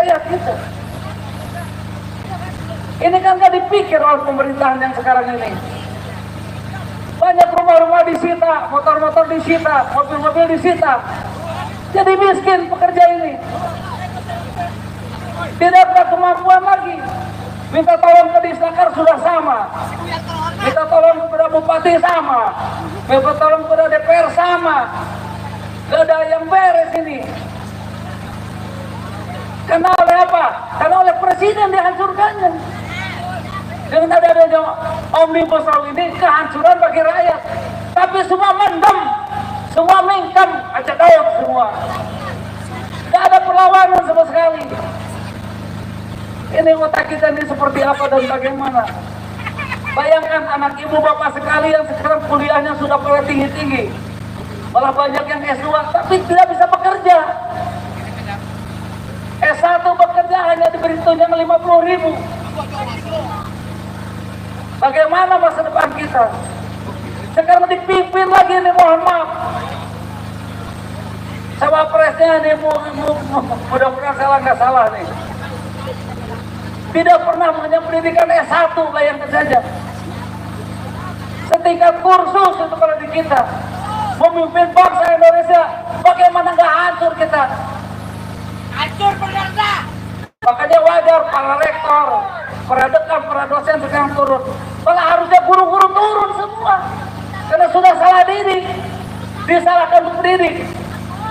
rakyat kita. Ini kan gak dipikir oleh pemerintahan yang sekarang ini. Banyak rumah-rumah disita, motor-motor disita, mobil-mobil disita. Jadi miskin pekerja ini. Tidak ada kemampuan lagi. Minta tolong ke Disnaker sudah sama. Minta tolong kepada bupati sama. Minta tolong kepada DPR sama. Gak ada yang beres ini. Karena oleh apa? Karena oleh presiden dihancurkannya. Dengan adanya Omnibus Law ini kehancuran bagi rakyat. Tapi semua mendem, semua mingkem, acak daun semua. Gak ada perlawanan sama sekali. Ini otak kita ini seperti apa dan bagaimana? Bayangkan anak ibu bapak sekalian sekarang kuliahnya sudah pada tinggi-tinggi. Malah banyak yang S2 tapi tidak bisa bekerja. S1 bekerja hanya diberi tunjangan 50.000. Bagaimana masa depan kita? Sekarang dipimpin lagi nih, mohon maaf. Sama presnya nih, mudah-mudahan salah nggak salah nih. Tidak pernah mengenyam pendidikan S1, bayangkan saja. Setingkat kursus itu kalau di kita. Memimpin bangsa Indonesia, bagaimana nggak hancur kita? Hancur benar dah. Makanya wajar para rektor, para dekan, para dosen sekarang turun. Malah harusnya guru-guru turun semua. Karena sudah salah didik, disalahkan untuk pendidik.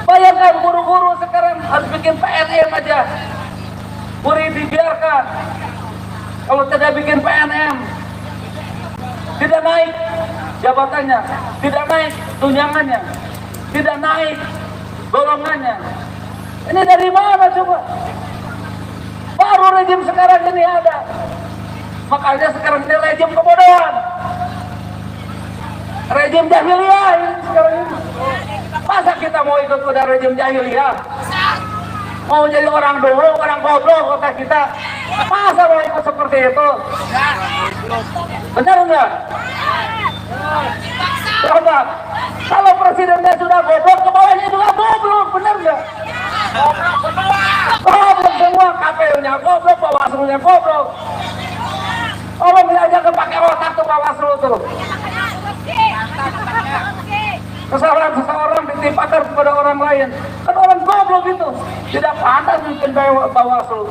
Bayangkan guru-guru sekarang harus bikin PNM aja. Murid dibiarkan. Kalau tidak bikin PNM, tidak naik jabatannya, tidak naik tunjangannya, tidak naik golongannya. Ini dari mana coba? Baru rejim sekarang ini ada. Makanya sekarang ini rejim kebodohan, rejim jahiliyah ini sekarang ini. Masa kita mau ikut pada rejim jahiliyah? Mau jadi orang dulu, orang goblok kota kita. Masa mau ikut seperti itu? Benar enggak? Coba, kalau presidennya sudah goblok, ke bawahnya juga goblok, benar enggak? Goblok semua, KPU-nya goblok, Bawaslu-nya goblok. Orang aja pakai otak tuh Bawaslu tuh. Kesalahan seseorang ditimpakan kepada orang lain. Kan orang goblok itu. Tidak pantas mungkin Bawaslu.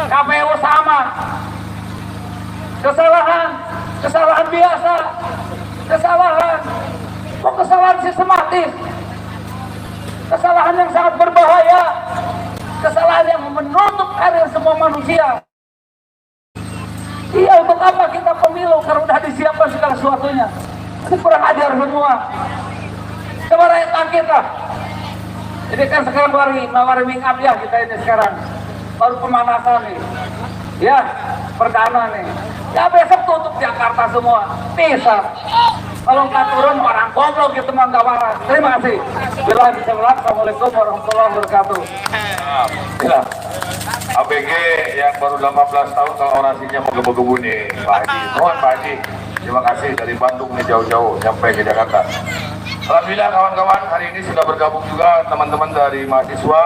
KPU sama. Kesalahan biasa. Kok kesalahan sistematis? Kesalahan yang sangat berbahaya. Kesalahan yang menutup karir semua manusia. Iya, untuk apa kita pemilu kalau udah disiapkan segala sesuatunya? Ini kurang ajar semua. Coba rakyat bangkit lah. Ini kan sekarang baru warming up ya kita ini sekarang. Baru pemanasan nih. Ya, perdana nih. Ya besok tutup Jakarta semua. Bisa. Kalau nggak turun orang goblok gitu mah nggak waras. Terima kasih. Assalamualaikum warahmatullahi wabarakatuh. Ya. ABG yang baru 18 tahun kalau orasinya menggebu-gebu nih Pak Haji. Mohon Pak Haji. Terima kasih dari Bandung nih jauh-jauh sampai ke Jakarta. Alhamdulillah kawan-kawan, hari ini sudah bergabung juga teman-teman dari mahasiswa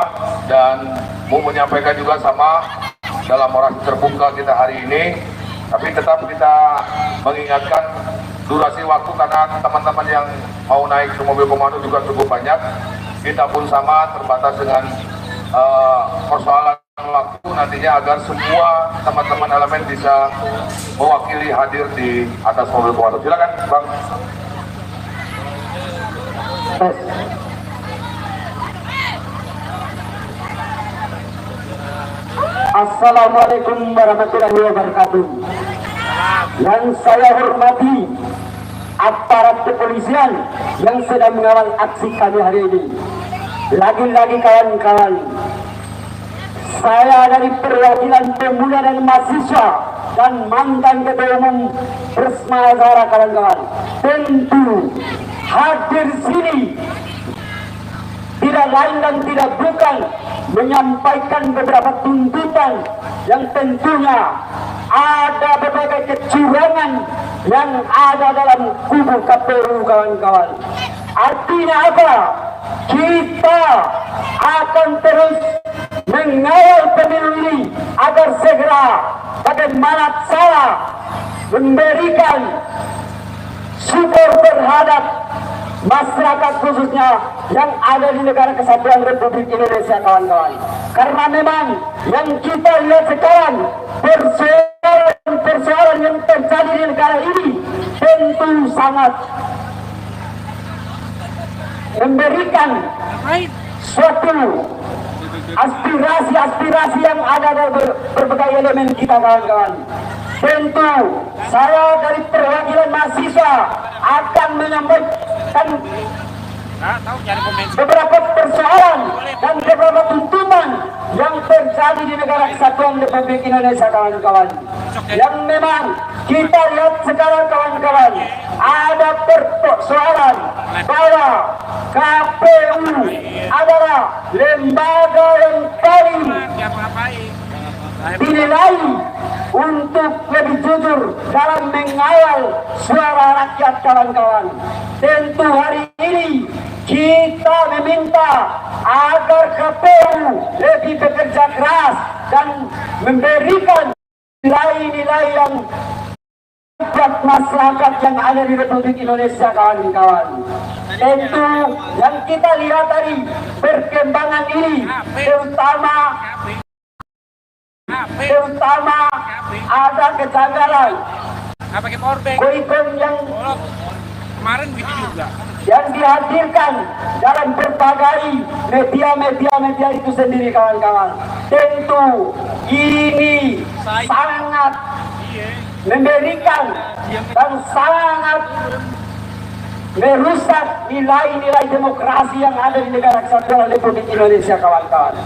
dan mau menyampaikan juga sama dalam orasi terbuka kita hari ini. Tapi tetap kita mengingatkan durasi waktu karena teman-teman yang mau naik ke mobil komando juga cukup banyak. Kita pun sama terbatas dengan persoalan waktu nantinya agar semua teman-teman elemen bisa mewakili hadir di atas mobil komando. Silakan Bang. Assalamualaikum warahmatullahi wabarakatuh. Yang saya hormati aparat kepolisian yang sedang mengawal aksi kami hari ini. Lagi-lagi kawan-kawan, saya dari perwakilan pemuda dan mahasiswa dan mantan ketua umum Persma Azhara kawan-kawan, tentu hadir sini tidak lain dan tidak bukan menyampaikan beberapa tuntutan yang tentunya ada berbagai kecurangan yang ada dalam kubu KPU kawan-kawan. Artinya apa? Kita akan terus mengawal pemilu ini agar segera bagaimana cara memberikan support terhadap masyarakat khususnya yang ada di negara kesatuan Republik Indonesia, kawan-kawan. Karena memang yang kita lihat sekarang persoalan yang terjadi di negara ini tentu sangat memberikan suatu aspirasi yang ada dari berbagai elemen kita, kawan-kawan. Tentu saya dari perwakilan mahasiswa akan menyampaikan beberapa persoalan dan beberapa tuntutan yang terjadi di negara kesatuan Republik Indonesia, kawan-kawan. Yang memang kita lihat sekarang, kawan-kawan, ada persoalan bahwa KPU adalah lembaga yang paling dinilai untuk lebih jujur dalam mengawal suara rakyat, kawan-kawan. Tentu hari ini kita meminta agar KPU lebih bekerja keras dan memberikan nilai-nilai yang buat masyarakat yang ada di Republik Indonesia, kawan-kawan. Tentu yang kita lihat dari perkembangan ini terutama ada kejanggalan kurikulum yang kemarin gitu juga yang dihadirkan dalam berbagai media itu sendiri, kawan-kawan. Tentu ini sangat memberikan dan sangat merusak nilai-nilai demokrasi yang ada di negara kesatuan Republik Indonesia, kawan-kawan.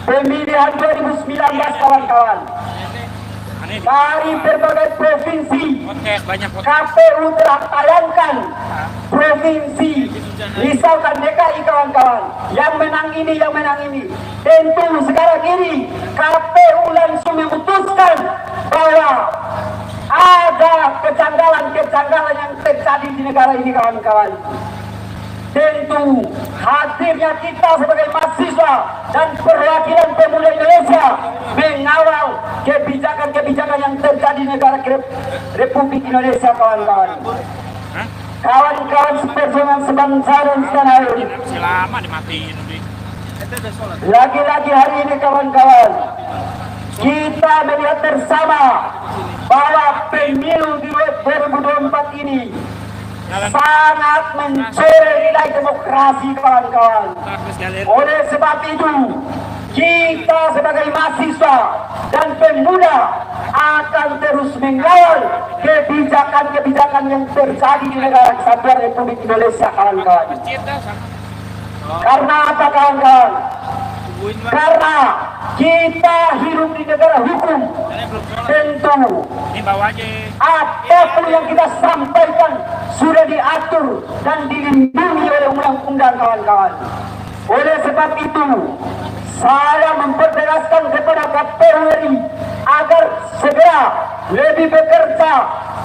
Pemilihan 2019, kawan-kawan, dari berbagai provinsi KPU telah tayangkan provinsi, misalkan DKI, kawan-kawan, yang menang ini. Tentu sekarang ini KPU langsung memutuskan bahwa ada kejanggalan yang terjadi di negara ini, kawan-kawan. Tentu hadirnya kita sebagai mahasiswa dan perwakilan pemuda Indonesia mengawal kebijakan-kebijakan yang terjadi di negara Republik Indonesia, kawan-kawan. Kawan-kawan seperjuangan sebangsa dan setanah air. lama dimatiin. Lagi-lagi hari ini, kawan-kawan, kita melihat bersama bahwa pemilu di 2024 ini sangat mencuri nilai demokrasi, kawan-kawan. Oleh sebab itu, kita sebagai mahasiswa dan pemuda akan terus mengawal kebijakan-kebijakan yang terjadi di negara kesatuan Republik Indonesia, kawan-kawan. Karena apa, kawan-kawan? Karena kita hidup di negara hukum. Tentu apapun yang kita sampaikan sudah diatur dan dilindungi oleh undang-undang, kawan-kawan. Oleh sebab itu, saya mempertegaskan kepada KPU RI agar segera lebih bekerja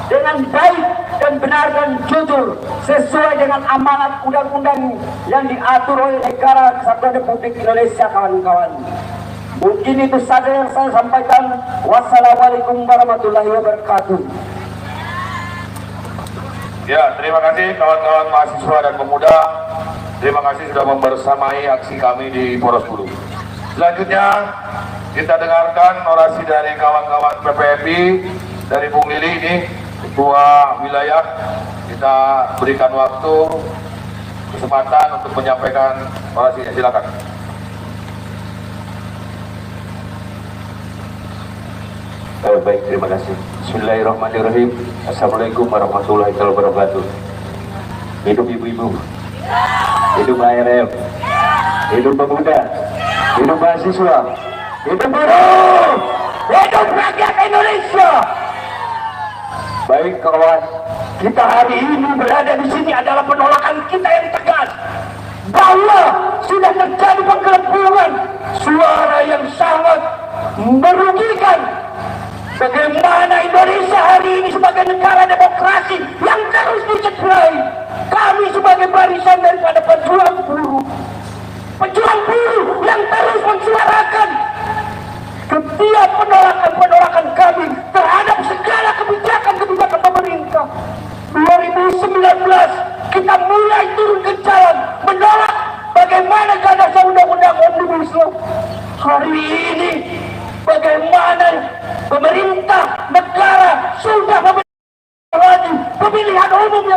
dengan baik dan benar dan jujur sesuai dengan amanat undang-undang yang diatur oleh negara kesatuan Republik Indonesia, kawan-kawan. Mungkin itu saja yang saya sampaikan. Wassalamualaikum warahmatullahi wabarakatuh. Ya, terima kasih kawan-kawan mahasiswa dan pemuda. Terima kasih sudah membersamai aksi kami di Poros Buru. Selanjutnya kita dengarkan orasi dari kawan-kawan PPMI dari Bung Lili ini, Ketua Wilayah. Kita berikan waktu, kesempatan untuk menyampaikan orasinya. Silakan. Baik, terima kasih. Bismillahirrahmanirrahim. Assalamualaikum warahmatullahi wabarakatuh. Hidup ibu-ibu, hidup ARF, hidup pemuda, hidup mahasiswa, hidup buruh, hidup rakyat Indonesia. Baik, kawan, kita hari ini berada di sini adalah penolakan kita yang tegas bahwa sudah terjadi penggelembungan suara yang sangat merugikan. Bagaimana Indonesia hari ini sebagai negara demokrasi yang terus dicederai. Kami sebagai barisan daripada pejuang buruh yang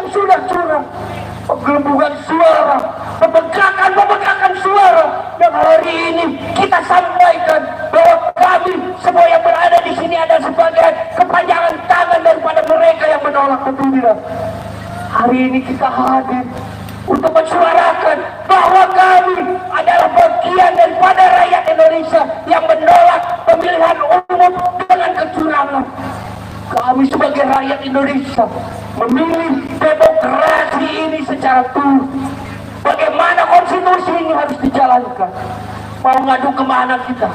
yang sudah curang, penggelembungan suara, pembengkakan suara. Dan hari ini kita sampaikan bahwa kami semua yang berada di sini adalah sebagai kepanjangan tangan daripada mereka yang menolak keturunan. Hari ini kita hadir untuk mensuarakan bahwa kami adalah bagian daripada rakyat Indonesia yang menolak pemilihan umum dengan kecurangan. Kami sebagai rakyat Indonesia memilih demokrasi ini secara tulus. Bagaimana konstitusi ini harus dijalankan? Mau ngadu kemana kita?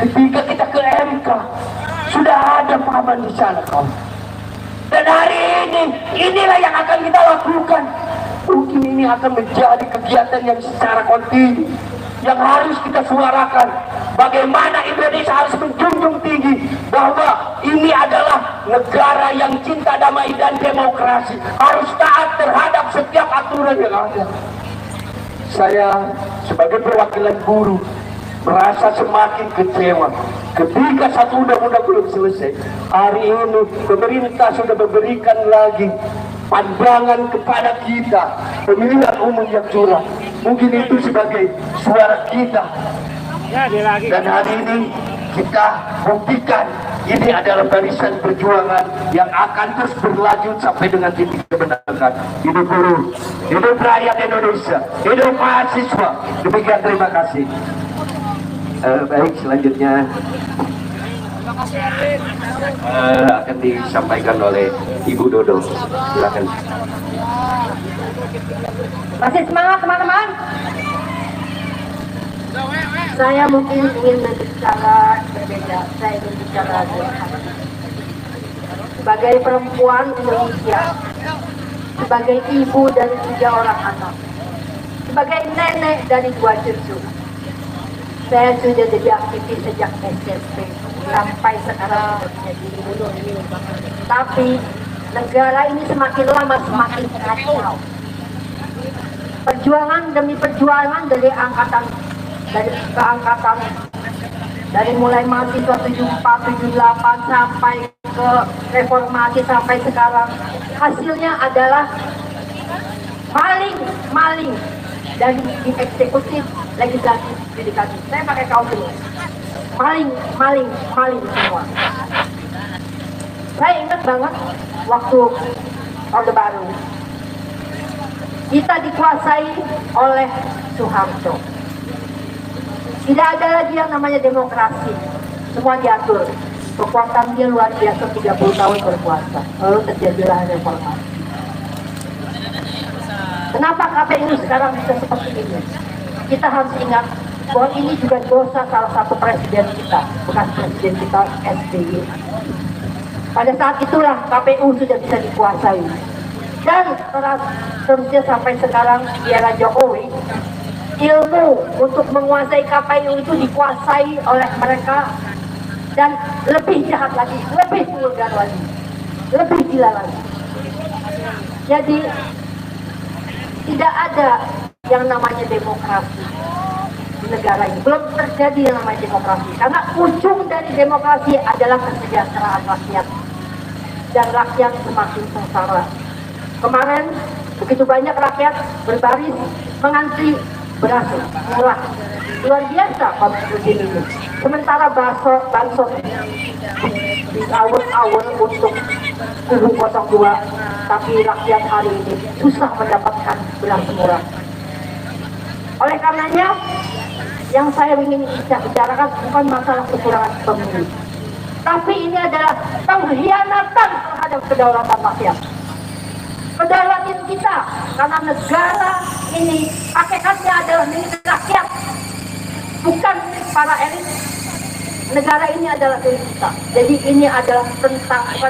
Ketika kita ke MK, sudah ada pahaman di sana, kawan. Dan hari ini, inilah yang akan kita lakukan. Mungkin ini akan menjadi kegiatan yang secara kontinu, yang harus kita suarakan. Bagaimana Indonesia harus menjunjung tinggi bahwa ini adalah negara yang cinta damai dan demokrasi, harus taat terhadap setiap aturan yang ada. Saya sebagai perwakilan buruh merasa semakin kecewa ketika satu undang-undang belum selesai. Hari ini pemerintah sudah memberikan lagi pandangan kepada kita pemilihan umum yang curang. Mungkin itu sebagai suara kita. Dan hari ini kita buktikan ini adalah barisan perjuangan yang akan terus berlanjut sampai dengan titik kebenaran. Hidup buruh, hidup rakyat Indonesia, hidup mahasiswa. Demikian, terima kasih. Baik, selanjutnya akan disampaikan oleh Ibu Dodo. Silakan. Masih semangat teman-teman? Saya mungkin ingin berbicara berbeda. Saya ingin bicara sebagai perempuan Indonesia, sebagai ibu dari 3 orang anak, sebagai nenek dari 2 cucu. Saya sudah jadi aktivis sejak SMP sampai sekarang menjadi ibu. Tapi negara ini semakin lama semakin kacau. Perjuangan demi perjuangan dari keangkatan dari mulai mahasiswa 74, 78 sampai ke reformasi sampai sekarang, hasilnya adalah maling dari di eksekutif, legislatif, yudikatif. Saya pakai kaum dulu. Maling semua. Saya ingat banget waktu Orde Baru kita dikuasai oleh Soeharto. Tidak ada lagi yang namanya demokrasi. Semua diatur. Kekuatan dia luar biasa, 30 tahun berkuasa. Lalu terjadilah reformasi. Kenapa KPU sekarang bisa seperti ini? Kita harus ingat bahwa ini juga dosa salah satu presiden kita, bekas presiden kita, SBY. Pada saat itulah KPU sudah bisa dikuasai. Dan terusnya sampai sekarang di era Jokowi, ilmu untuk menguasai KPU itu dikuasai oleh mereka, dan lebih jahat lagi, lebih vulgar lagi, lebih gila lagi. Jadi tidak ada yang namanya demokrasi di negara ini. Belum terjadi yang namanya demokrasi, karena ujung dari demokrasi adalah kesejahteraan rakyat, dan rakyat semakin sengsara. Kemarin begitu banyak rakyat berbaris mengantri beras murah, luar biasa konstitusi ini. Sementara bansos di awal untuk kubu 02, tapi rakyat hari ini susah mendapatkan beras murah. Oleh karenanya, yang saya ingin bicarakan bukan masalah kecurangan pemilu, tapi ini adalah pengkhianatan terhadap kedaulatan rakyat. Kedaulatan kita, karena negara ini hakikatnya adalah milik rakyat, bukan para elit. Negara ini adalah milik kita. Jadi ini adalah bukan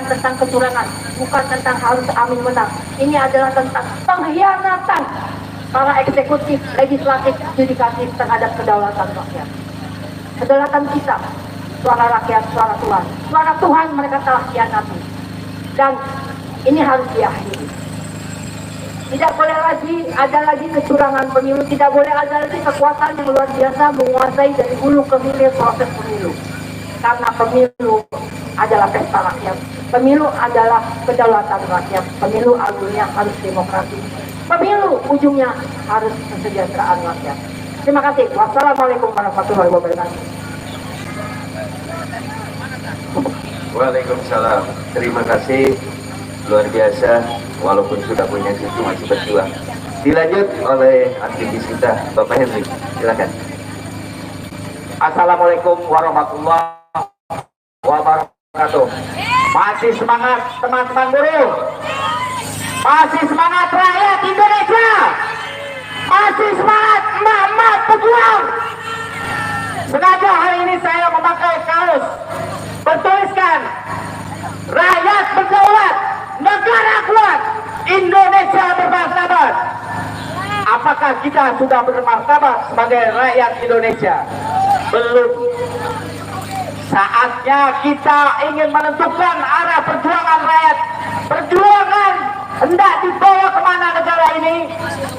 tentang kecurangan, bukan tentang harus amin menang. Ini adalah tentang pengkhianatan para eksekutif, legislatif, yudikatif terhadap kedaulatan rakyat. Kedaulatan kita, suara rakyat, suara Tuhan. Suara Tuhan mereka telah khianati. Dan ini harus diakhiri. Tidak boleh lagi ada kecurangan pemilu, tidak boleh ada lagi kekuatan yang luar biasa menguasai dari hulu ke hilir proses pemilu. Karena pemilu adalah pesta rakyat. Pemilu adalah kedaulatan rakyat. Pemilu alurnya harus demokrasi. Pemilu ujungnya harus kesejahteraan rakyat. Terima kasih. Wassalamualaikum warahmatullahi wabarakatuh. Waalaikumsalam. Terima kasih, luar biasa. Walaupun sudah punya cucu masih berjuang. Dilanjut oleh aktivis kita, Bapak Henry. Silakan. Assalamualaikum warahmatullahi wabarakatuh. Masih semangat teman-teman buruh, masih semangat rakyat Indonesia, masih semangat emak-emak pejuang. Sengaja hari ini saya memakai kaos bertuliskan rakyat berdaulat, negara kuat, Indonesia bermartabat. Apakah kita sudah bermartabat sebagai rakyat Indonesia? Belum. Saatnya kita ingin menentukan arah perjuangan rakyat. Perjuangan hendak dibawa kemana negara ini?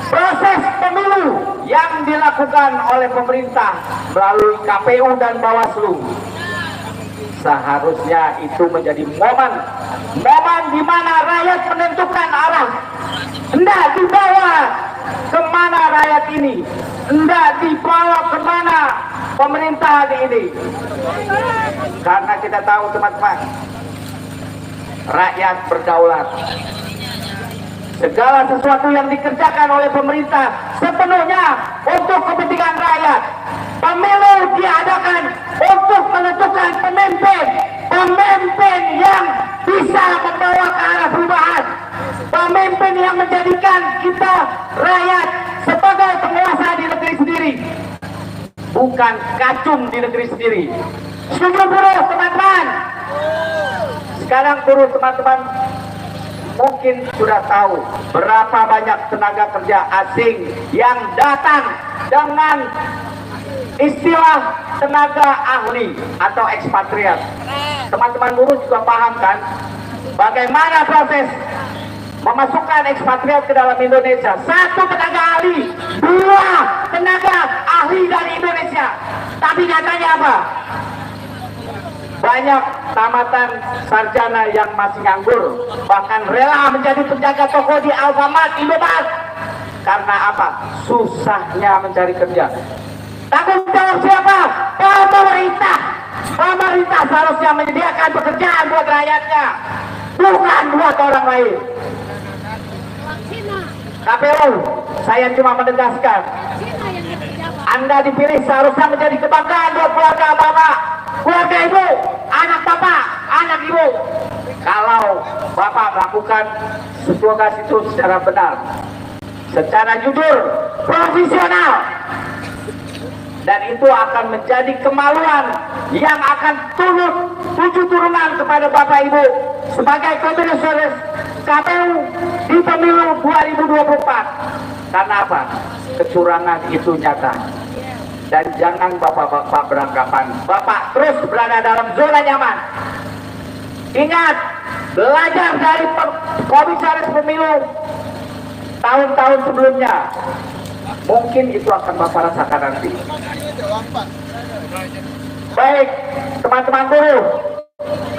Proses pemilu yang dilakukan oleh pemerintah melalui KPU dan Bawaslu. Seharusnya itu menjadi momen di mana rakyat menentukan arah. Hendak dibawa kemana rakyat ini? Hendak dibawa kemana pemerintahan ini? Karena kita tahu teman-teman, rakyat berdaulat. Segala sesuatu yang dikerjakan oleh pemerintah sepenuhnya untuk kepentingan rakyat. Pemilu diadakan untuk menentukan pemimpin yang bisa membawa ke arah perubahan, pemimpin yang menjadikan kita rakyat sebagai penguasa di negeri sendiri, bukan kacung di negeri sendiri. Setuju buruh teman-teman? Sekarang buruh teman-teman mungkin sudah tahu berapa banyak tenaga kerja asing yang datang dengan istilah tenaga ahli atau ekspatriat. Teman-teman buruh juga paham kan bagaimana proses memasukkan ekspatriat ke dalam Indonesia? Satu tenaga ahli, dua tenaga ahli dari Indonesia. Tapi katanya apa? Banyak tamatan sarjana yang masih nganggur, bahkan rela menjadi penjaga toko di Alfamart, Indomaret. Karena apa? Susahnya mencari kerja. Tanggung jawab siapa? Pemerintah. Pemerintah seharusnya menyediakan pekerjaan buat rakyatnya, bukan buat orang lain. KPU, saya cuma menegaskan, Anda dipilih seharusnya menjadi kebanggaan buat keluarga Bapak, keluarga Ibu, anak Bapak, anak Ibu. Kalau Bapak melakukan tugas itu secara benar, secara jujur, profesional, dan itu akan menjadi kemaluan yang akan turut 7 turunan kepada Bapak Ibu sebagai komisaris KPU di pemilu 2024. Karena apa? Kecurangan itu nyata. Dan jangan Bapak-bapak beranggapan Bapak terus berada dalam zona nyaman. Ingat, belajar dari komisaris pemilu tahun-tahun sebelumnya. Mungkin itu akan Bapak rasakan nanti. Baik, teman-teman buruh,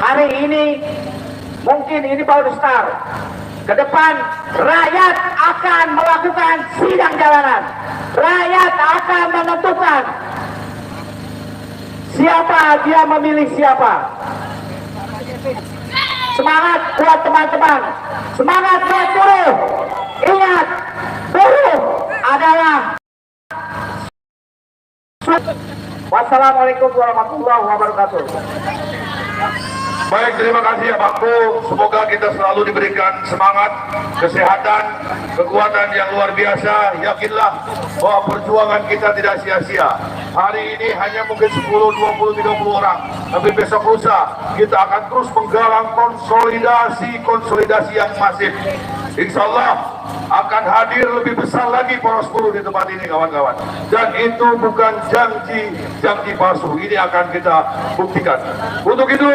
hari ini mungkin ini baru start. Ke depan rakyat akan melakukan sidang jalanan. Rakyat akan menentukan siapa dia memilih siapa. Semangat buat teman-teman, semangat buat buruh. Ingat, buruh adalah. Wassalamualaikum warahmatullahi wabarakatuh. Baik, terima kasih ya Bangku. Semoga kita selalu diberikan semangat, kesehatan, kekuatan yang luar biasa. Yakinlah bahwa perjuangan kita tidak sia-sia. Hari ini hanya mungkin 10, 20, 30 orang. Tapi besok lusa kita akan terus menggalang konsolidasi yang masif. Insya Allah akan hadir lebih besar lagi poros buruh di tempat ini kawan-kawan. Dan itu bukan janji palsu. Ini akan kita buktikan. Untuk itu,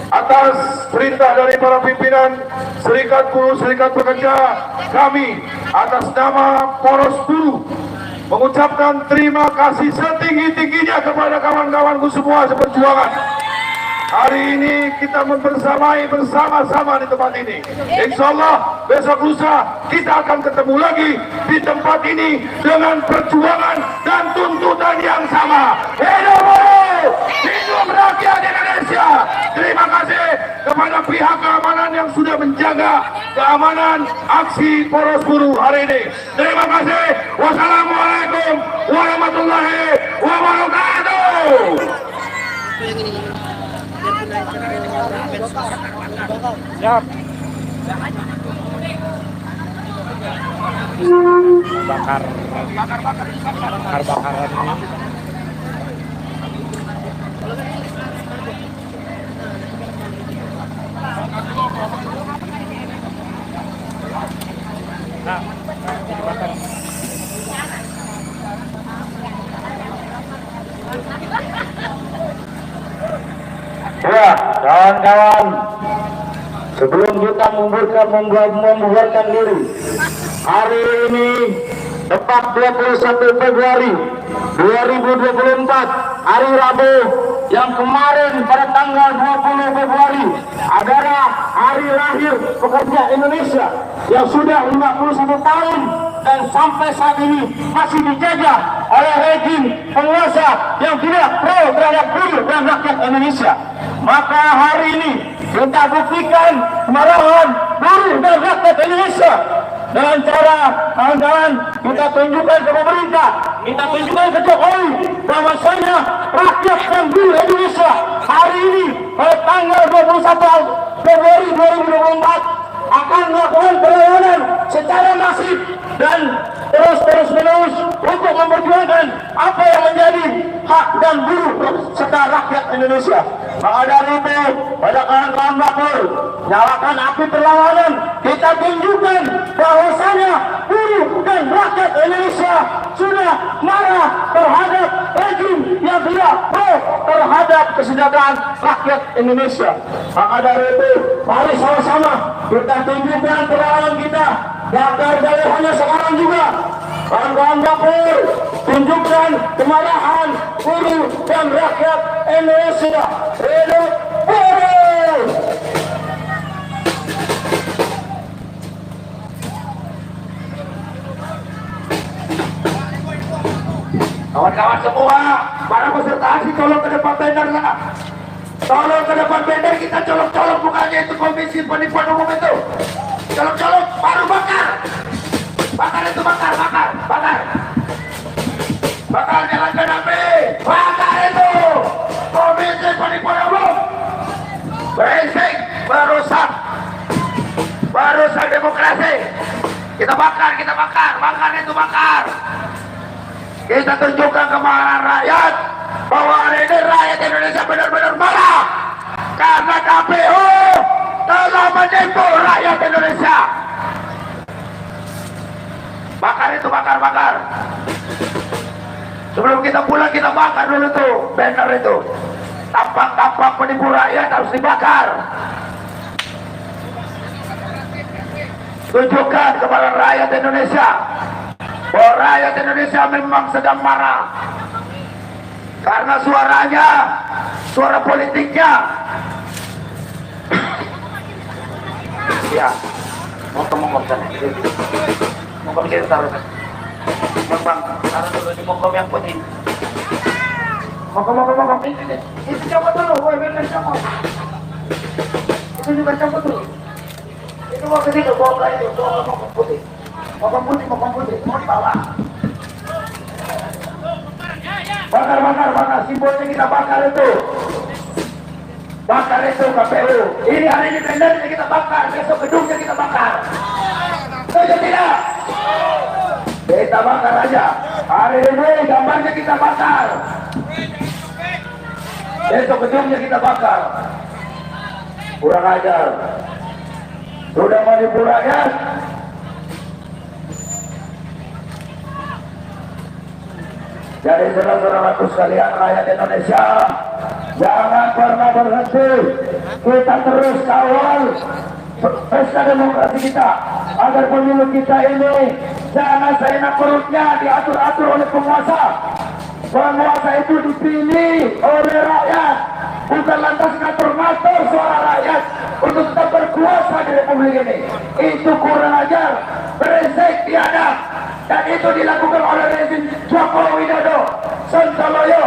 atas perintah dari para pimpinan Serikat Buruh, Serikat Pekerja, kami atas nama poros buruh mengucapkan terima kasih setinggi-tingginya kepada kawan-kawanku semua seperjuangan. hari ini kita membersamai bersama-sama di tempat ini. Insya Allah besok lusa kita akan ketemu lagi di tempat ini dengan perjuangan dan tuntutan yang sama. Hidup rakyat Indonesia. Terima kasih kepada pihak keamanan yang sudah menjaga keamanan aksi poros buruh hari ini. Terima kasih. Wassalamualaikum warahmatullahi wabarakatuh. Siap. Bakar-bakaran ini. Nah, dibakar. Ya, kawan-kawan, sebelum kita membubarkan diri, hari ini tepat 21 Februari 2024, hari Rabu yang kemarin pada tanggal 20 Februari adalah hari lahir pekerja Indonesia yang sudah 51 tahun dan sampai saat ini masih dijajah oleh rejim penguasa yang tidak pro terhadap buruh dan rakyat Indonesia. Maka hari ini kita buktikan kemarahan buruh dan rakyat Indonesia dengan cara kawan-kawan kita tunjukkan ke pemerintah, kita tunjukkan ke Jokowi bahwasanya rakyat dan buruh Indonesia hari ini pada tanggal 21 Februari 2024 akan melakukan perlawanan secara masif dan terus-menerus untuk memperjuangkan apa yang menjadi hak dan buruh serta rakyat Indonesia. Maka dari itu, pada kawan-kawan Bapur, nyalakan api perlawanan, kita tunjukkan bahwasanya buruh dan rakyat Indonesia sudah marah terhadap rejim yang tidak pro terhadap kesejahteraan rakyat Indonesia. Maka dari itu, mari sama-sama kita tunjukkan perlawanan kita. Bakar dari hanya sekarang juga. Kawan-kawan Bapur, tunjukkan kemarahan buruh dan rakyat Indonesia. Hidup buruh! Kawan-kawan semua, para peserta aksi tolong ke depan banner sana. Tolong ke depan banner, kita colok-colok mukanya itu komisi penipuan umum itu. Colok-colok, baru bakar. Bakar itu bakar. Bakar jalankan api. Bakar itu komisi penipuan umum. Berisik, merusak demokrasi. Kita bakar itu bakar. Kita tunjukkan kemarahan rakyat bahwa hari ini rakyat Indonesia benar-benar marah karena KPU telah menipu rakyat Indonesia. Bakar itu bakar. Sebelum kita pulang kita bakar dulu tuh banner itu. Tampak-tampak penipu rakyat harus dibakar. Tunjukkan kepada rakyat Indonesia bahwa rakyat Indonesia memang sedang marah karena suaranya, suara politiknya. Ya, mau sana. Mau kita taruh. Bang, taruh dulu di mokom yang putih. Mokom. Itu coba dulu, bener coba. Itu juga coba dulu. Itu mau ke situ, bawa itu, mokom putih. Mokom putih, mau dibawa. Bakar, simbolnya kita bakar itu. Bakar itu KPU. Ini hari ini bannernya kita bakar, besok gedungnya kita bakar. Setuju tidak? Kita bakar aja. Hari ini gambarnya kita bakar. Besok gedungnya kita bakar. Kurang ajar. Sudah menipu rakyat. Jadi saudara-saudaraku sekalian rakyat Indonesia, jangan pernah berhenti. Kita terus kawal pesta demokrasi kita agar pemilu kita ini jangan seenak perutnya diatur-atur oleh penguasa. Penguasa itu dipilih oleh rakyat bukan lantas ngatur-ngatur suara rakyat untuk tetap berkuasa di Republik ini. Itu kurang ajar, berisik tiada, dan itu dilakukan oleh rezim Joko Widodo, Sontoloyo,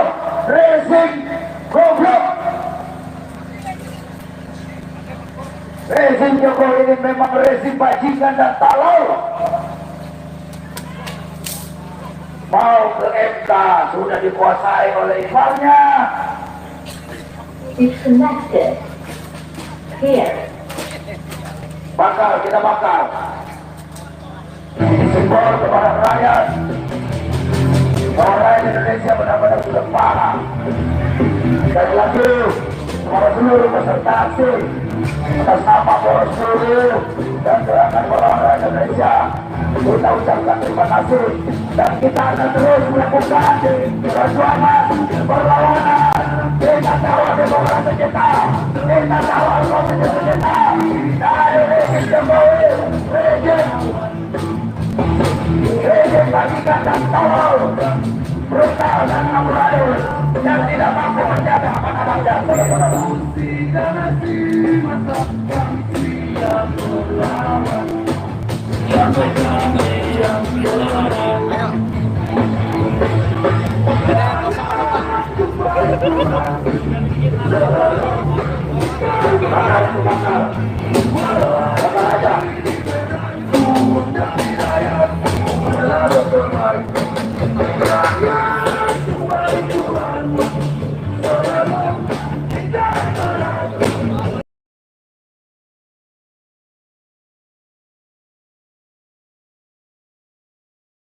rezim goblok. Rezim Jokowi ini memang rezim bajingan dan tolol. Mau ke MK sudah dikuasai oleh iparnya. It's connected. Here. Bakal, kita bakal. Simbol kepada rakyat bahwa rakyat Indonesia benar-benar sudah parah. Sekali lagi kepada seluruh peserta aksi atas nama Poros Buruh dan gerakan melawan rakyat Indonesia, kita ucapkan terima kasih, dan kita akan terus melakukan perjuangan perlawanan. Kita kawal demokrasi kita, kita kawal konstitusi kita dari rezim Jokowi, rezim bagikan dan tolol, brutal dan amburadul yang tidak mampu menjaga amanah bangsa.